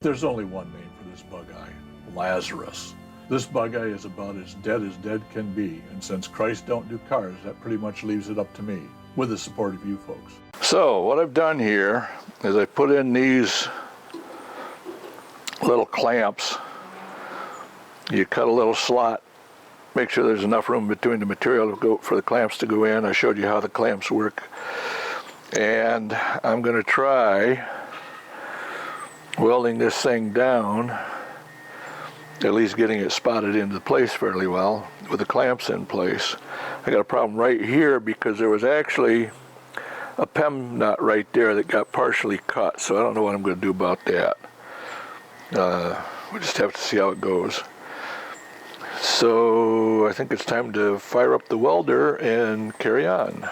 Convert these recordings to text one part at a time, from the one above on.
There's only one name for this bug eye, Lazarus. This bug eye is about as dead can be, and since Christ don't do cars, that pretty much leaves it up to me, with the support of you folks. So what I've done here is I put in these little clamps. You cut a little slot, make sure there's enough room between the material to go for the clamps to go in. I showed you how the clamps work. And I'm going to try welding this thing down, at least getting it spotted into place fairly well with the clamps in place. I got a problem right here because there was actually a PEM nut right there that got partially cut, so I don't know what I'm going to do about that. We'll just have to see how it goes. So I think it's time to fire up the welder and carry on.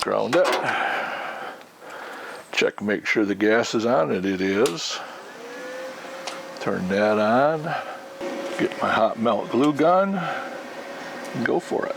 Ground it. Check, make sure the gas is on, and it is. Turn that on. Get my hot melt glue gun and go for it.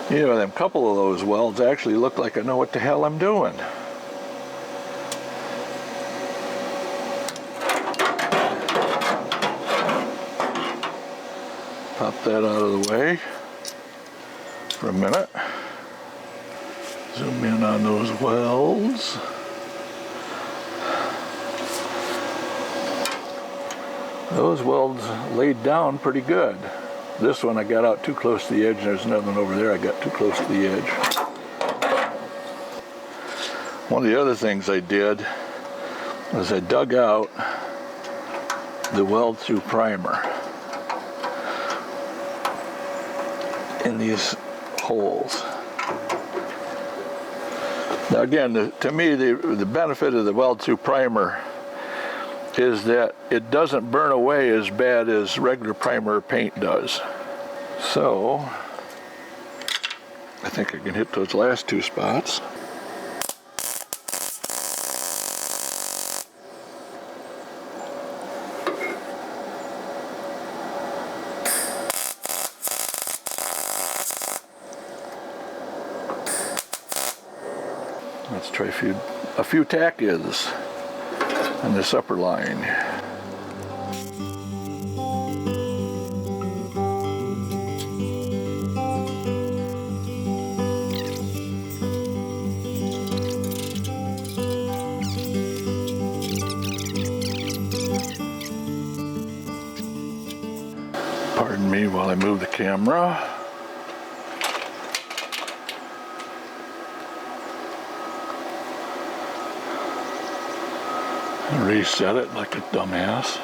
You know, them couple of those welds actually look like I know what the hell I'm doing. Pop that out of the way for a minute. Zoom in on those welds. Those welds laid down pretty good. This one I got out too close to the edge, and there's another one over there I got too close to the edge. One of the other things I did was I dug out the weld-through primer in these holes. Now again, to me, the benefit of the weld-through primer is that it doesn't burn away as bad as regular primer paint does. So I think I can hit those last two spots. Let's try a few tack-ins on this upper line. Pardon me while I move the camera. Reset it like a dumbass.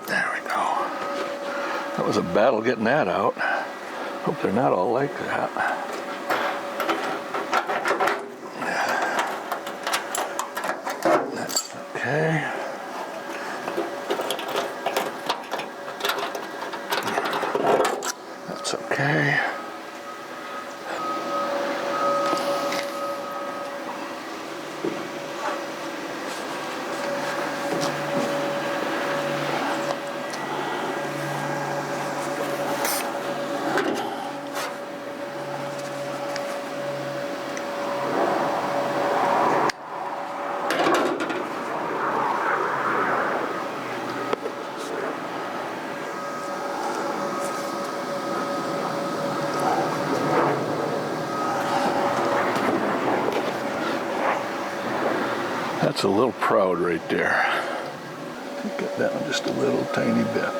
There we go. That was a battle getting that out. Hope they're not all like that. That's okay. That's okay. That's a little proud right there. Take it down just a little tiny bit.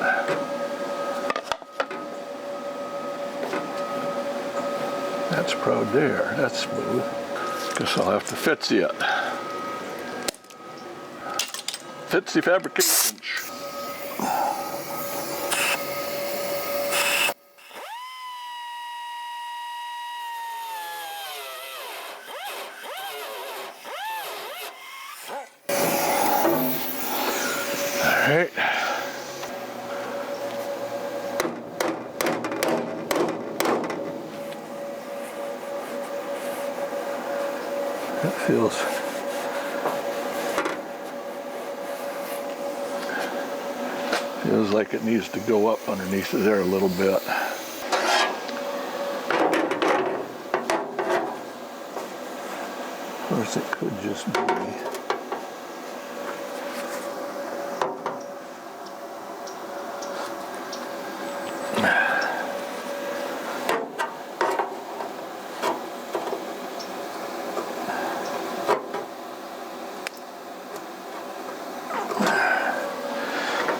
That's proud there. That's smooth. Guess I'll have to fix it. fits the fabrication. All right. It feels like it needs to go up underneath there a little bit. Of course, it could just be.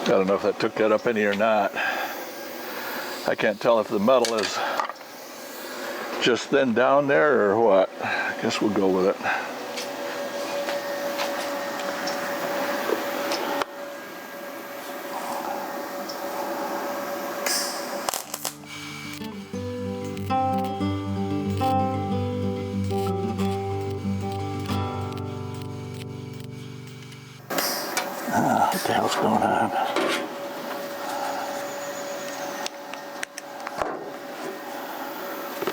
I don't know if that took that up any or not. I can't tell if the metal is just thin down there or what. I guess we'll go with it. What the hell's going on?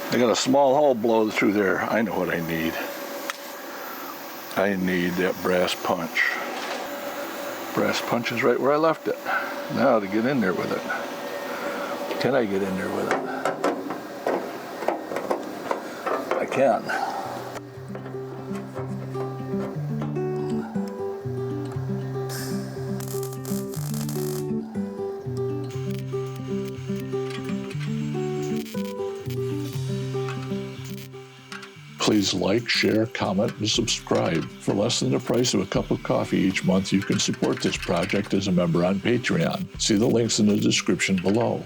I got a small hole blown through there. I know what I need. I need that brass punch. Brass punch is right where I left it. Now to get in there with it. Can I get in there with it? I can. Please like, share, comment, and subscribe. For less than the price of a cup of coffee each month, you can support this project as a member on Patreon. See the links in the description below.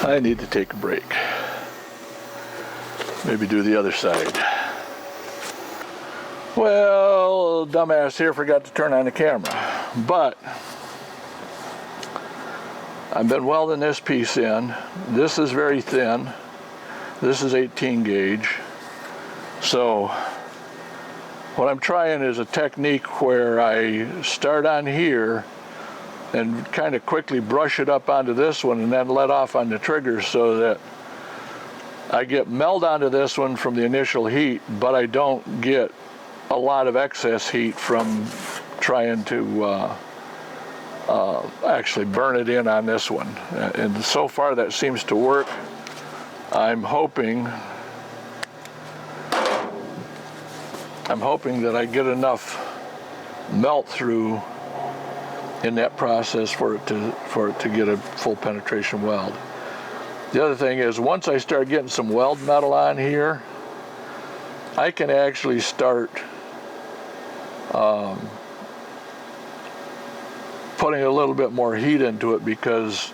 I need to take a break. Maybe do the other side. Well, dumbass here forgot to turn on the camera. But I've been welding this piece in. This is very thin. This is 18 gauge. So what I'm trying is a technique where I start on here and kind of quickly brush it up onto this one and then let off on the trigger so that I get meld onto this one from the initial heat, but I don't get a lot of excess heat from trying to actually burn it in on this one. And so far that seems to work. I'm hoping that I get enough melt through in that process for it to get a full penetration weld. The other thing is, once I start getting some weld metal on here, I can actually start putting a little bit more heat into it, because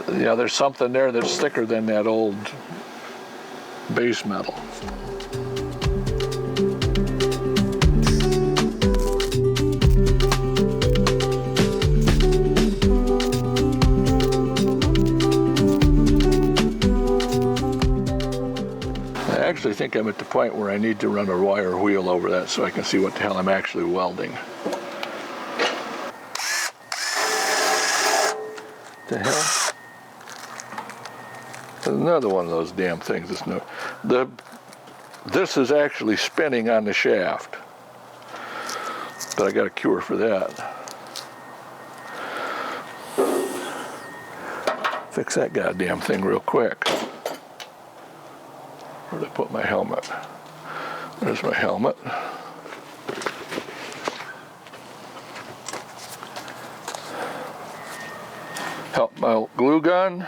there's something there that's thicker than that old base metal. I actually think I'm at the point where I need to run a wire wheel over that so I can see what the hell I'm actually welding. The hell? There's another one of those damn things. This is actually spinning on the shaft, but I got a cure for that. Fix that goddamn thing real quick. Where'd I put my helmet? There's my helmet. Help my glue gun.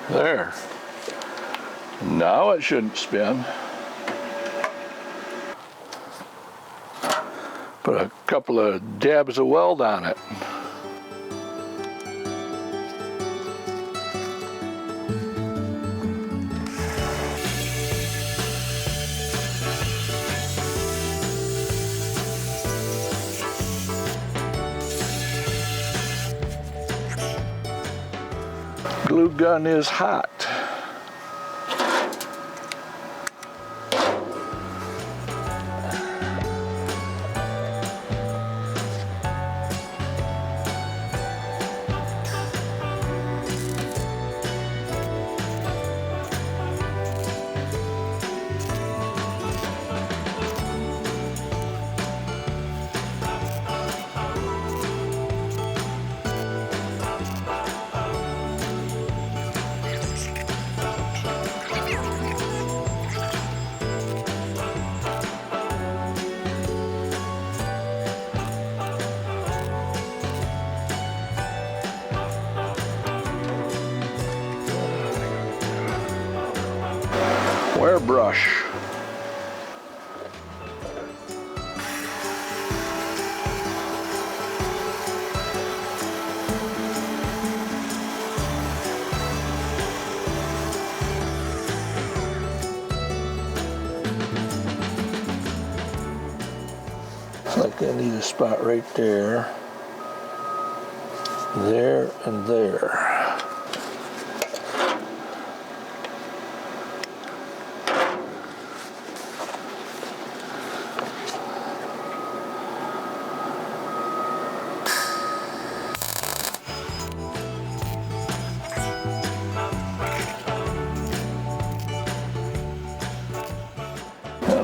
There. Now it shouldn't spin. Put a couple of dabs of weld on it. Glue gun is hot. Wire brush. Looks like I need a spot right there, there, and there.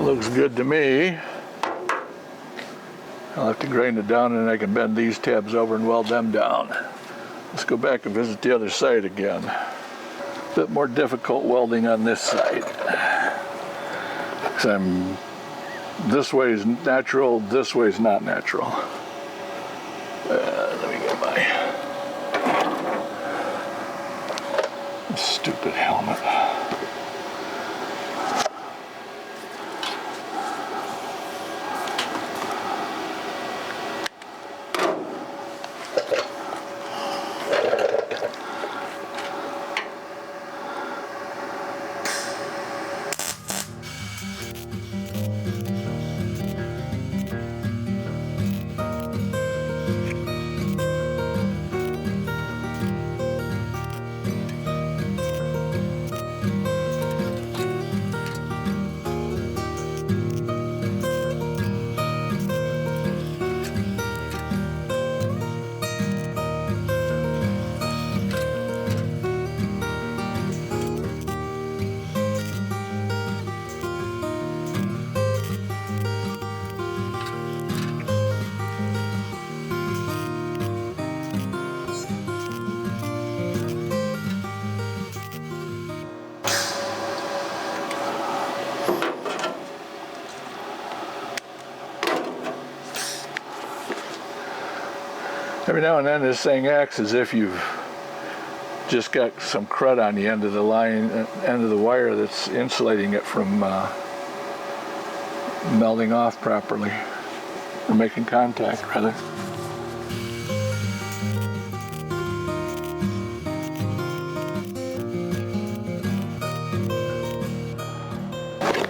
Looks good to me. I'll have to grind it down and I can bend these tabs over and weld them down. Let's go back and visit the other side again. A bit more difficult welding on this side. This way is natural, this way is not natural. Let me get my stupid helmet. Every now and then this thing acts as if you've just got some crud on the end of the line, end of the wire that's insulating it from melting off properly, or making contact rather.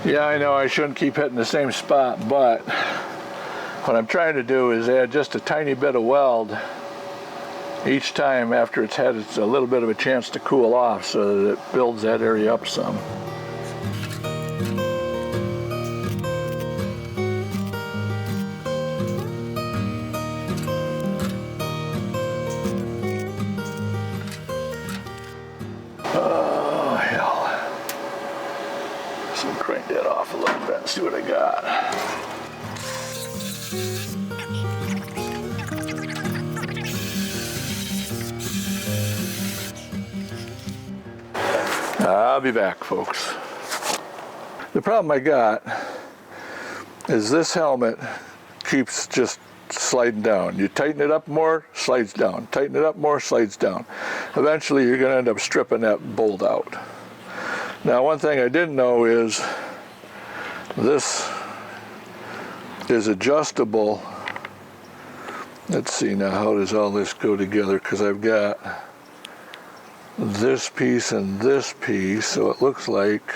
Yeah, I know I shouldn't keep hitting the same spot, but what I'm trying to do is add just a tiny bit of weld each time after it's had a little bit of a chance to cool off, so that it builds that area up some. Oh, hell. So crank that off a little bit and see what I got. I'll be back, folks. The problem I got is this helmet keeps just sliding down. You tighten it up more, slides down. Tighten it up more, slides down. Eventually you're going to end up stripping that bolt out. Now, one thing I didn't know is this is adjustable. Let's see now, how does all this go together? Because I've got this piece and this piece, so it looks like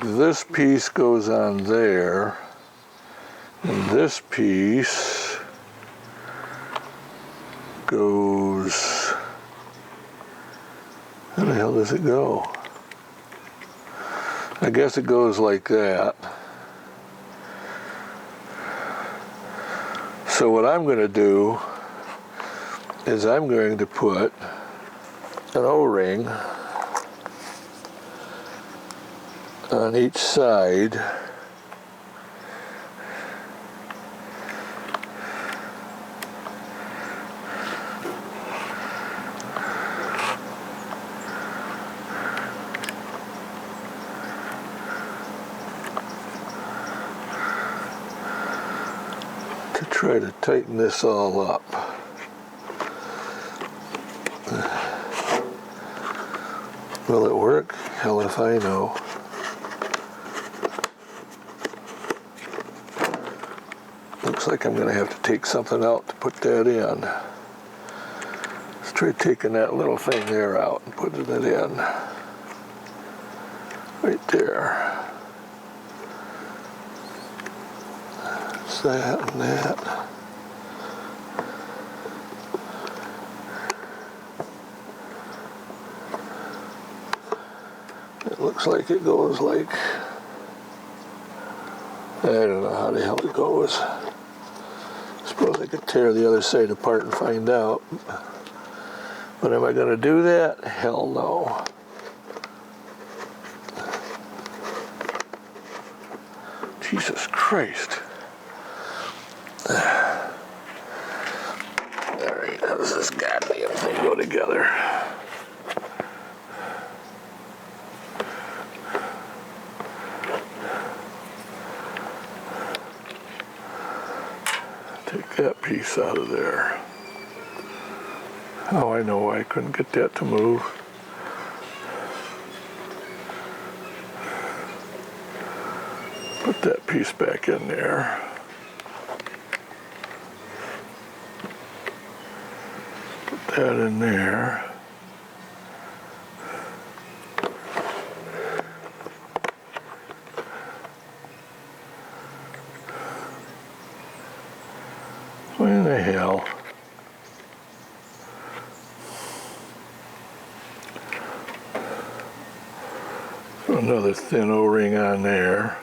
this piece goes on there, and this piece goes, how the hell does it go? I guess it goes like that. So what I'm going to do is I'm going to put an O-ring on each side to try to tighten this all up. Will it work? Hell if I know. Looks like I'm going to have to take something out to put that in. Let's try taking that little thing there out and putting it in. Right there. That's that and that. It looks like it goes like, I don't know how the hell it goes. Suppose I could tear the other side apart and find out. But am I going to do that? Hell no. Jesus Christ. Alright, how does this goddamn thing go together? Take that piece out of there. Oh, I know why I couldn't get that to move. Put that piece back in there. Put that in there. What in the hell? Throw another thin O-ring on there.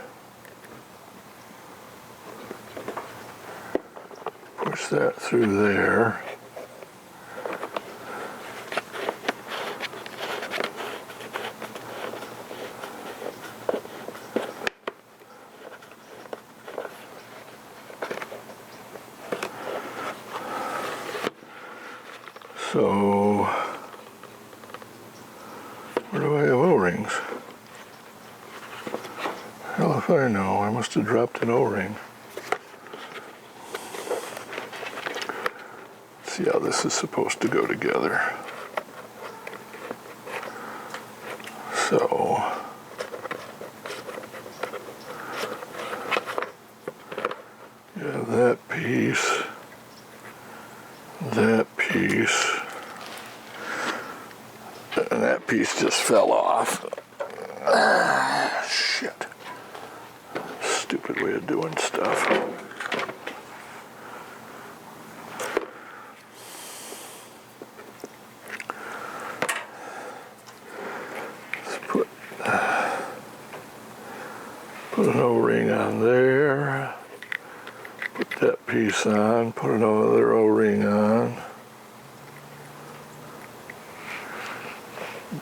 Push that through there. So, where do I have O-rings? Hell if I know, I must have dropped an O-ring. See how this is supposed to go together. So, you have that piece, stupid way of doing stuff. Let's put an O-ring on there. Put that piece on. Put another O-ring on.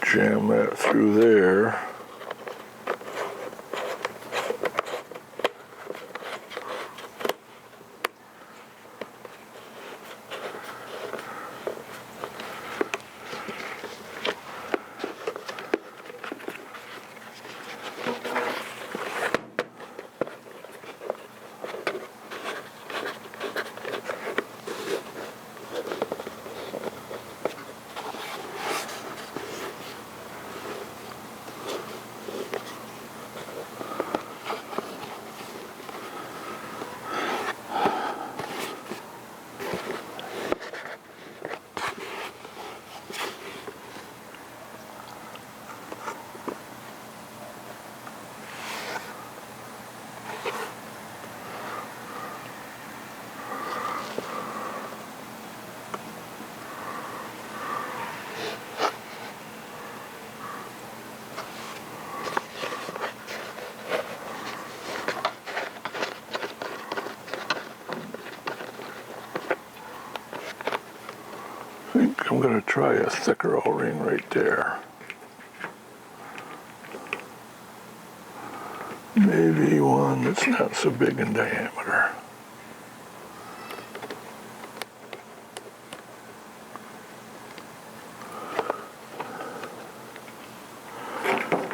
Jam that through there. I think I'm going to try a thicker O-ring right there. Maybe one that's not so big in diameter.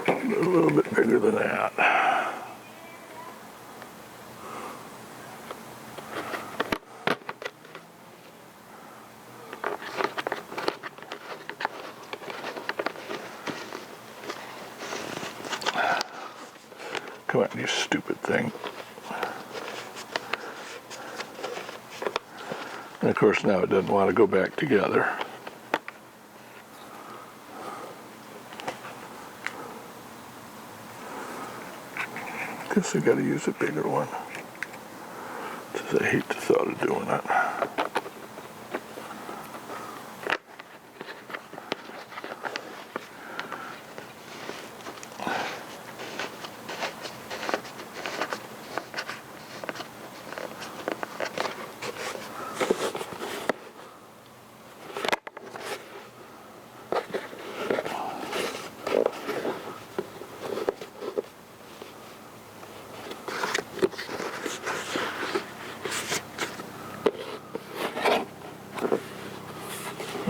A little bit bigger than that. Come on, you stupid thing. And of course now it doesn't want to go back together. Guess I gotta use a bigger one. Just I hate the thought of doing it.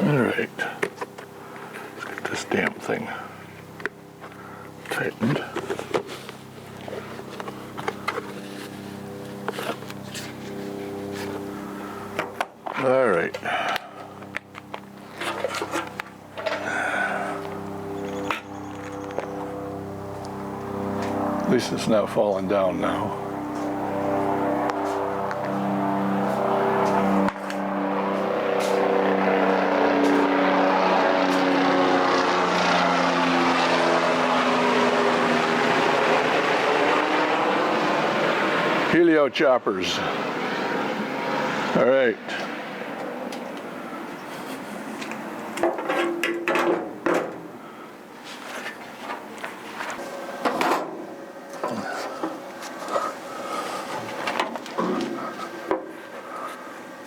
Alright, let's get this damn thing tightened. Alright. At least it's not falling down now. Helio choppers. All right.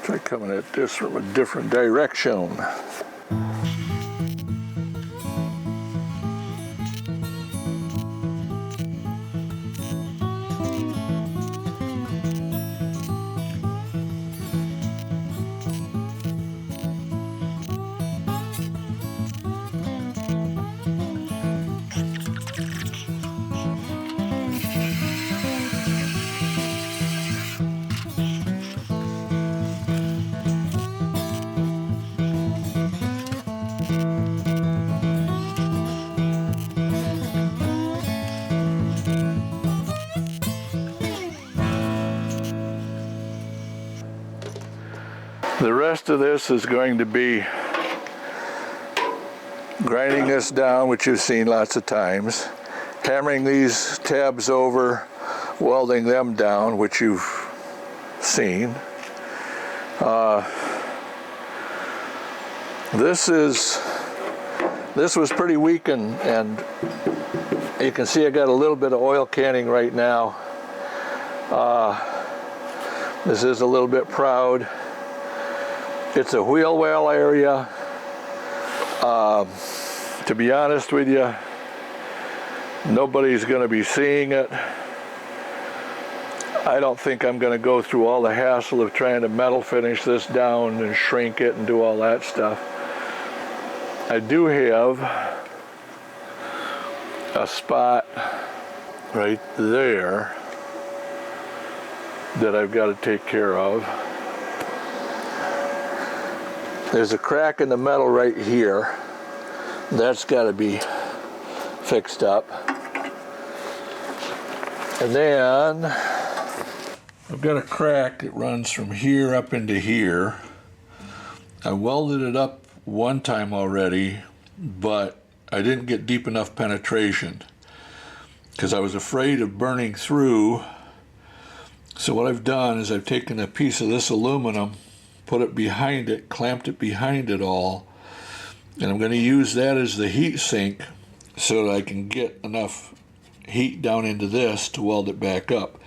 Try coming at this from a different direction. The rest of this is going to be grinding this down, which you've seen lots of times, hammering these tabs over, welding them down, which you've seen. This was pretty weak, and you can see I got a little bit of oil canning right now. This is a little bit proud. It's a wheel well area. To be honest with you, nobody's going to be seeing it. I don't think I'm going to go through all the hassle of trying to metal finish this down and shrink it and do all that stuff. I do have a spot right there that I've got to take care of. There's a crack in the metal right here. That's got to be fixed up. And then I've got a crack that runs from here up into here. I welded it up one time already, but I didn't get deep enough penetration because I was afraid of burning through. So what I've done is I've taken a piece of this aluminum, put it behind it, clamped it behind it all, and I'm going to use that as the heat sink so that I can get enough heat down into this to weld it back up.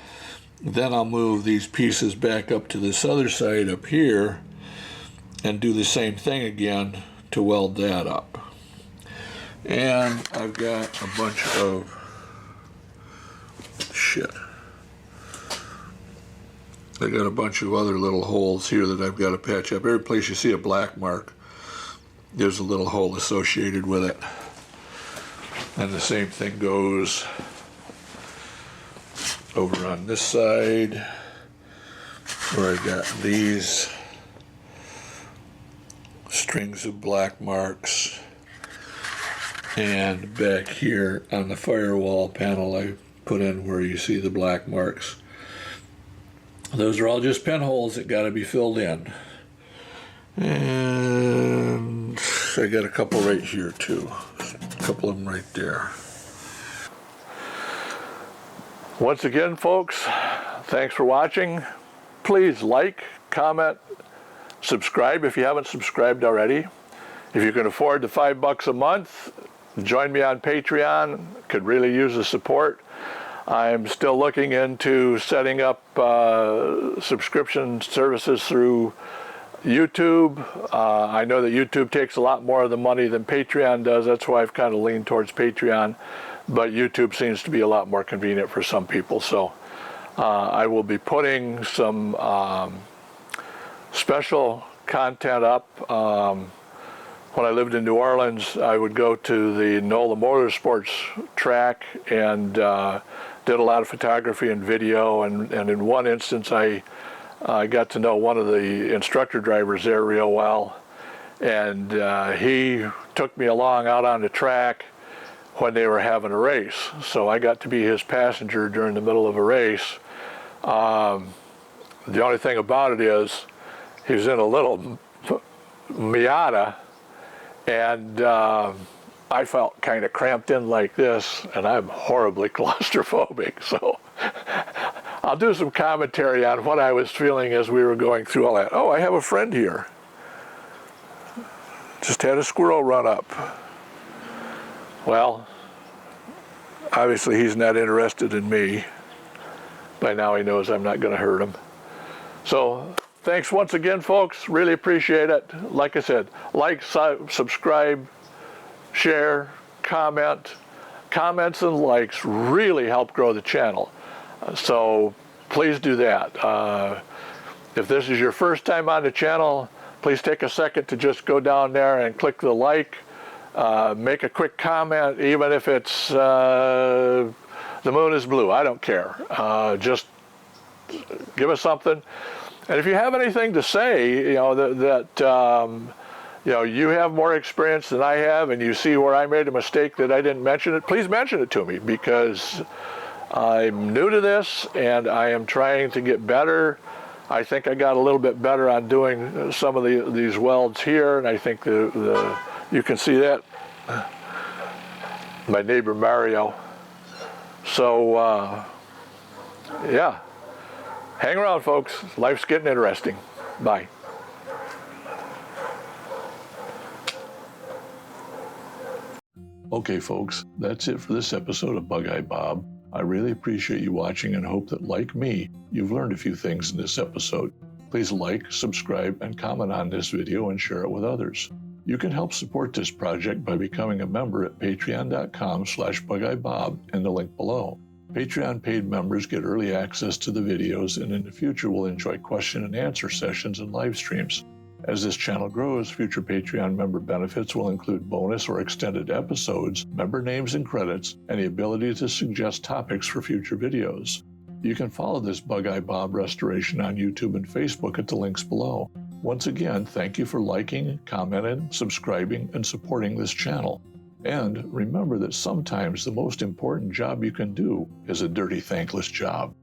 Then I'll move these pieces back up to this other side up here and do the same thing again to weld that up. And I've got a bunch of shit. I got a bunch of other little holes here that I've got to patch up. Every place you see a black mark, there's a little hole associated with it. And the same thing goes over on this side, where I got these strings of black marks. And back here on the firewall panel, I put in where you see the black marks. Those are all just pinholes that got to be filled in. And I got a couple right here too. A couple of them right there. Once again, folks, thanks for watching. Please like, comment, subscribe if you haven't subscribed already. If you can afford the $5 a month, join me on Patreon. Could really use the support. I'm still looking into setting up subscription services through YouTube. I know that YouTube takes a lot more of the money than Patreon does. That's why I've kind of leaned towards Patreon. But YouTube seems to be a lot more convenient for some people. So I will be putting some special content up. When I lived in New Orleans, I would go to the NOLA Motorsports track and did a lot of photography and video. And in one instance, I got to know one of the instructor drivers there real well. And he took me along out on the track when they were having a race. So I got to be his passenger during the middle of a race. The only thing about it is he was in a little Miata, and I felt kind of cramped in like this, and I'm horribly claustrophobic. So I'll do some commentary on what I was feeling as we were going through all that. Oh, I have a friend here. Just had a squirrel run up. Well, obviously he's not interested in me. By now he knows I'm not going to hurt him. So thanks once again, folks. Really appreciate it. Like I said, like, subscribe, share, comment. Comments and likes really help grow the channel. So please do that. If this is your first time on the channel, please take a second to just go down there and click the like. Make a quick comment, even if it's the moon is blue. I don't care. Just give us something. And if you have anything to say, you know, you know, you have more experience than I have, and you see where I made a mistake that I didn't mention it, please mention it to me, because I'm new to this and I am trying to get better. I think I got a little bit better on doing some of these welds here, and I think you can see that, my neighbor Mario. So Yeah. Hang around, folks. Life's getting interesting. Bye. Okay, folks, that's it for this episode of BugeyeBob. I really appreciate you watching and hope that, like me, you've learned a few things in this episode. Please like, subscribe, and comment on this video and share it with others. You can help support this project by becoming a member at patreon.com/BugeyeBob in the link below. Patreon paid members get early access to the videos and in the future will enjoy question and answer sessions and live streams. As this channel grows, future Patreon member benefits will include bonus or extended episodes, member names and credits, and the ability to suggest topics for future videos. You can follow this BugeyeBob restoration on YouTube and Facebook at the links below. Once again, thank you for liking, commenting, subscribing, and supporting this channel. And remember that sometimes the most important job you can do is a dirty, thankless job.